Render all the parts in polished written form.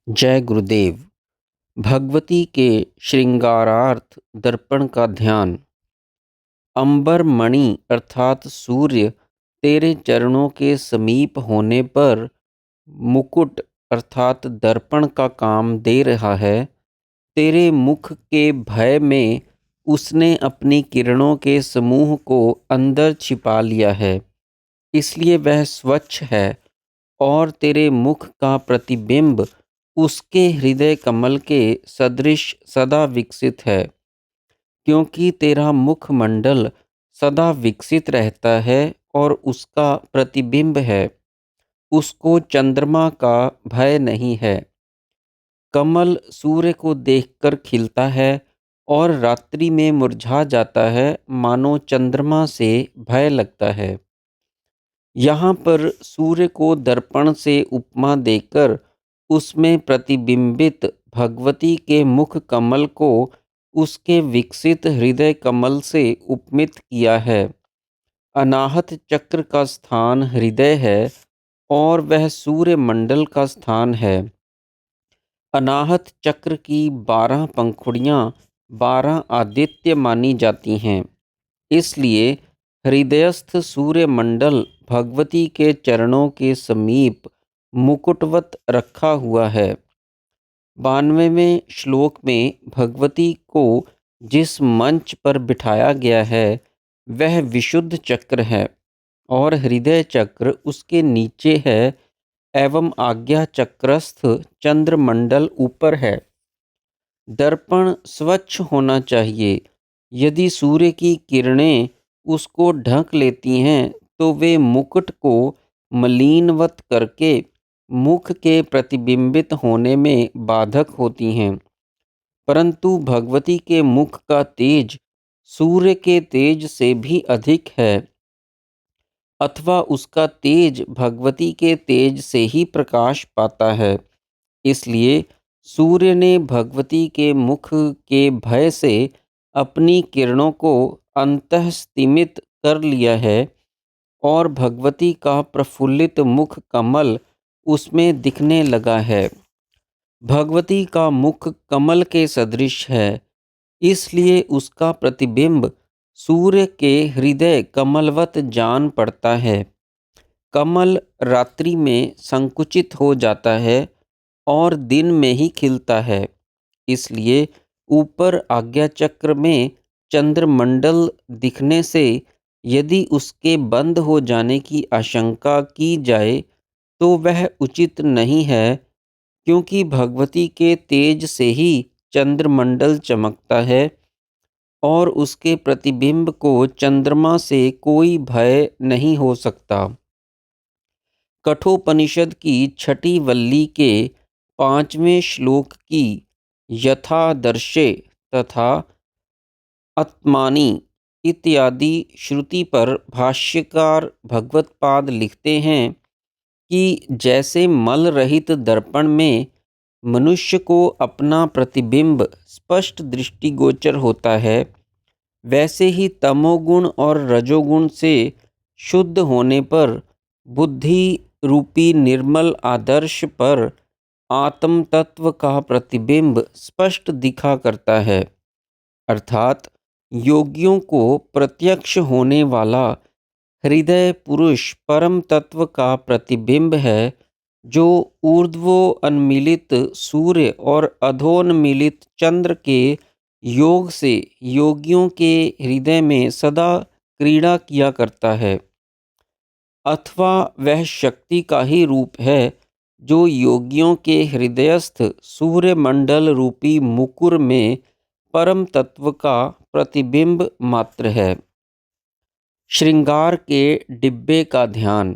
जय गुरुदेव। भगवती के श्रृंगारार्थ दर्पण का ध्यान। अंबर मणि अर्थात सूर्य तेरे चरणों के समीप होने पर मुकुट अर्थात दर्पण का काम दे रहा है। तेरे मुख के भय में उसने अपनी किरणों के समूह को अंदर छिपा लिया है, इसलिए वह स्वच्छ है और तेरे मुख का प्रतिबिंब उसके हृदय कमल के सदृश सदा विकसित है। क्योंकि तेरा मुखमंडल सदा विकसित रहता है और उसका प्रतिबिंब है, उसको चंद्रमा का भय नहीं है। कमल सूर्य को देखकर खिलता है और रात्रि में मुरझा जाता है, मानो चंद्रमा से भय लगता है। यहाँ पर सूर्य को दर्पण से उपमा देकर उसमें प्रतिबिंबित भगवती के मुख कमल को उसके विकसित हृदय कमल से उपमित किया है। अनाहत चक्र का स्थान हृदय है और वह सूर्य मंडल का स्थान है। अनाहत चक्र की 12 पंखुड़ियाँ 12 आदित्य मानी जाती हैं, इसलिए हृदयस्थ सूर्य मंडल भगवती के चरणों के समीप मुकुटवत रखा हुआ है। 92वें श्लोक में भगवती को जिस मंच पर बिठाया गया है वह विशुद्ध चक्र है और हृदय चक्र उसके नीचे है एवं आज्ञा चक्रस्थ चंद्रमंडल ऊपर है। दर्पण स्वच्छ होना चाहिए। यदि सूर्य की किरणें उसको ढक लेती हैं तो वे मुकुट को मलिनवत करके मुख के प्रतिबिंबित होने में बाधक होती हैं। परंतु भगवती के मुख का तेज सूर्य के तेज से भी अधिक है, अथवा उसका तेज भगवती के तेज से ही प्रकाश पाता है। इसलिए सूर्य ने भगवती के मुख के भय से अपनी किरणों को अंतःस्तिमित कर लिया है और भगवती का प्रफुल्लित मुख कमल उसमें दिखने लगा है। भगवती का मुख कमल के सदृश है, इसलिए उसका प्रतिबिंब सूर्य के हृदय कमलवत जान पड़ता है। कमल रात्रि में संकुचित हो जाता है और दिन में ही खिलता है, इसलिए ऊपर आज्ञा चक्र में चंद्रमंडल दिखने से यदि उसके बंद हो जाने की आशंका की जाए तो वह उचित नहीं है, क्योंकि भगवती के तेज से ही चंद्रमंडल चमकता है और उसके प्रतिबिंब को चंद्रमा से कोई भय नहीं हो सकता। कठोपनिषद की छठी वल्ली के 5वें श्लोक की यथादर्शे तथा आत्मानि इत्यादि श्रुति पर भाष्यकार भगवत्पाद लिखते हैं कि जैसे मल रहित दर्पण में मनुष्य को अपना प्रतिबिंब स्पष्ट दृष्टिगोचर होता है, वैसे ही तमोगुण और रजोगुण से शुद्ध होने पर बुद्धि रूपी निर्मल आदर्श पर आत्म तत्व का प्रतिबिंब स्पष्ट दिखा करता है। अर्थात योगियों को प्रत्यक्ष होने वाला हृदय पुरुष परम तत्व का प्रतिबिंब है, जो ऊर्ध्वोन्मीलित सूर्य और अधोन्मीलित चंद्र के योग से योगियों के हृदय में सदा क्रीड़ा किया करता है। अथवा वह शक्ति का ही रूप है जो योगियों के हृदयस्थ सूर्य मंडल रूपी मुकुर में परम तत्व का प्रतिबिंब मात्र है। श्रृंगार के डिब्बे का ध्यान।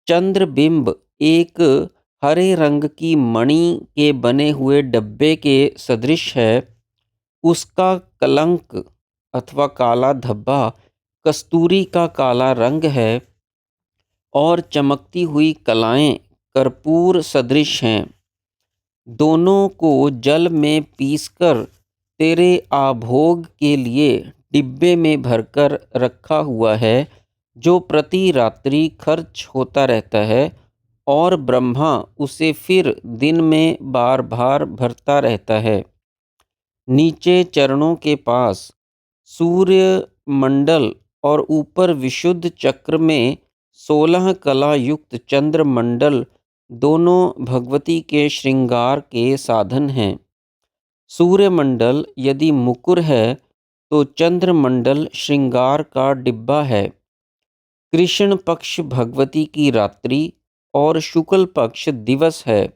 चंद्रबिंब एक हरे रंग की मणि के बने हुए डब्बे के सदृश है। उसका कलंक अथवा काला धब्बा कस्तूरी का काला रंग है और चमकती हुई कलाएं कर्पूर सदृश हैं। दोनों को जल में पीसकर तेरे आभोग के लिए डिब्बे में भरकर रखा हुआ है, जो प्रति रात्रि खर्च होता रहता है और ब्रह्मा उसे फिर दिन में बार बार भरता रहता है। नीचे चरणों के पास सूर्य मंडल और ऊपर विशुद्ध चक्र में 16 कला युक्त चंद्रमंडल दोनों भगवती के श्रृंगार के साधन हैं। सूर्यमंडल यदि मुकुर है तो चंद्रमंडल श्रृंगार का डिब्बा है। कृष्ण पक्ष भगवती की रात्रि और शुक्ल पक्ष दिवस है।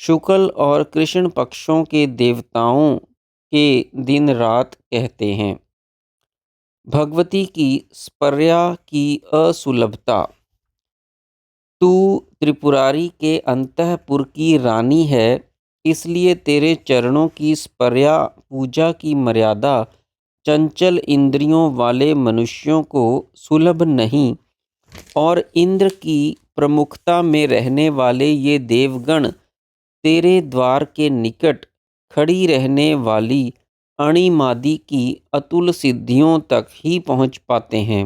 शुक्ल और कृष्ण पक्षों के देवताओं के दिन रात कहते हैं। भगवती की स्पर्या की असुलभता। तू त्रिपुरारी के अंतःपुर की रानी है, इसलिए तेरे चरणों की स्पर्या पूजा की मर्यादा चंचल इंद्रियों वाले मनुष्यों को सुलभ नहीं, और इंद्र की प्रमुखता में रहने वाले ये देवगण तेरे द्वार के निकट खड़ी रहने वाली अणिमादि की अतुल सिद्धियों तक ही पहुँच पाते हैं।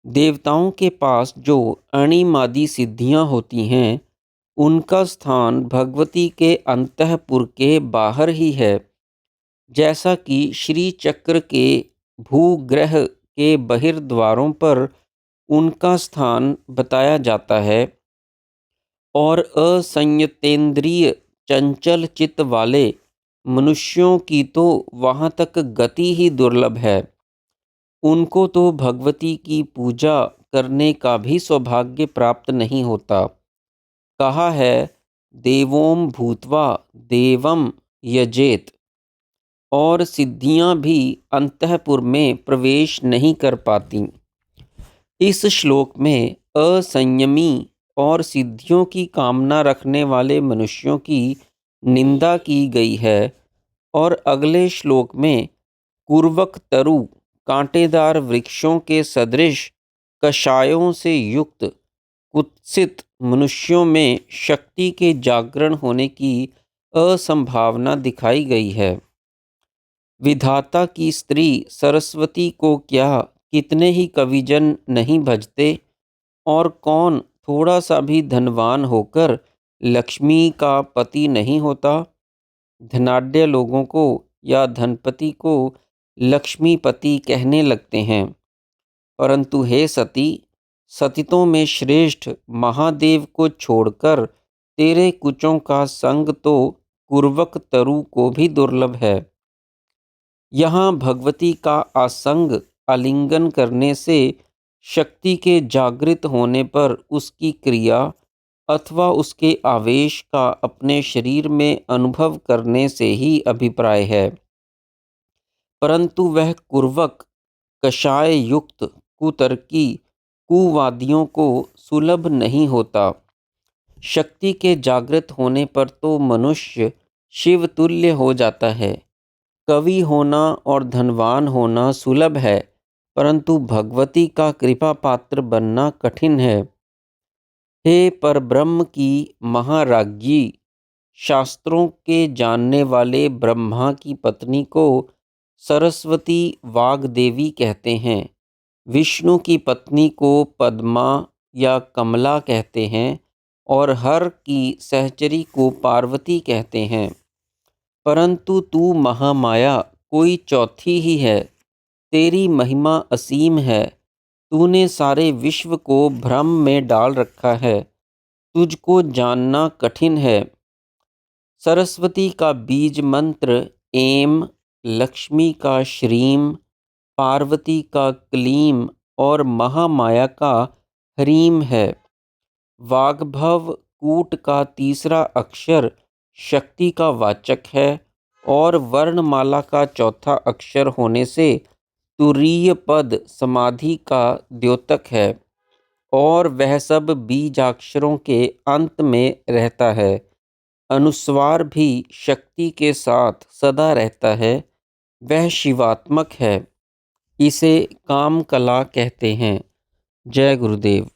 देवताओं के पास जो अणिमादि सिद्धियां होती हैं, उनका स्थान भगवती के अंतःपुर के बाहर ही है। जैसा कि श्री चक्र के भूग्रह के बहिर्द्वारों पर उनका स्थान बताया जाता है, और असंयतेंद्रिय चंचल चित्त वाले मनुष्यों की तो वहाँ तक गति ही दुर्लभ है। उनको तो भगवती की पूजा करने का भी सौभाग्य प्राप्त नहीं होता। कहा है, देवों भूत्वा देवम यजेत, और सिद्धियां भी अंतःपुर में प्रवेश नहीं कर पाती। इस श्लोक में असंयमी और सिद्धियों की कामना रखने वाले मनुष्यों की निंदा की गई है, और अगले श्लोक में कुर्वक तरु कांटेदार वृक्षों के सदृश कषायों से युक्त कुत्सित मनुष्यों में शक्ति के जागरण होने की असंभावना दिखाई गई है। विधाता की स्त्री सरस्वती को क्या कितने ही कविजन नहीं भजते, और कौन थोड़ा सा भी धनवान होकर लक्ष्मी का पति नहीं होता। धनाढ्य लोगों को या धनपति को लक्ष्मीपति कहने लगते हैं, परंतु हे सती, सतितों में श्रेष्ठ महादेव को छोड़कर तेरे कुचों का संग तो कुर्वक तरु को भी दुर्लभ है। यहाँ भगवती का आसंग आलिंगन करने से शक्ति के जागृत होने पर उसकी क्रिया अथवा उसके आवेश का अपने शरीर में अनुभव करने से ही अभिप्राय है, परंतु वह कुर्वक कषाय युक्त कुतर्की कुवादियों को सुलभ नहीं होता। शक्ति के जागृत होने पर तो मनुष्य शिवतुल्य हो जाता है। कवि होना और धनवान होना सुलभ है, परंतु भगवती का कृपा पात्र बनना कठिन है। हे परब्रह्म की महाराज्ञी, शास्त्रों के जानने वाले ब्रह्मा की पत्नी को सरस्वती वाग्देवी कहते हैं। विष्णु की पत्नी को पद्मा या कमला कहते हैं, और हर की सहचरी को पार्वती कहते हैं। परंतु तू महामाया कोई चौथी ही है। तेरी महिमा असीम है। तूने सारे विश्व को भ्रम में डाल रखा है। तुझको जानना कठिन है। सरस्वती का बीज मंत्र एम, लक्ष्मी का श्रीम, पार्वती का क्लीम और महामाया का ह्रीम है। वाग्भव कूट का तीसरा अक्षर शक्ति का वाचक है, और वर्णमाला का चौथा अक्षर होने से तुरीय पद समाधि का द्योतक है, और वह सब बीजाक्षरों के अंत में रहता है। अनुस्वार भी शक्ति के साथ सदा रहता है। वह शिवात्मक है। इसे काम कला कहते हैं। जय गुरुदेव।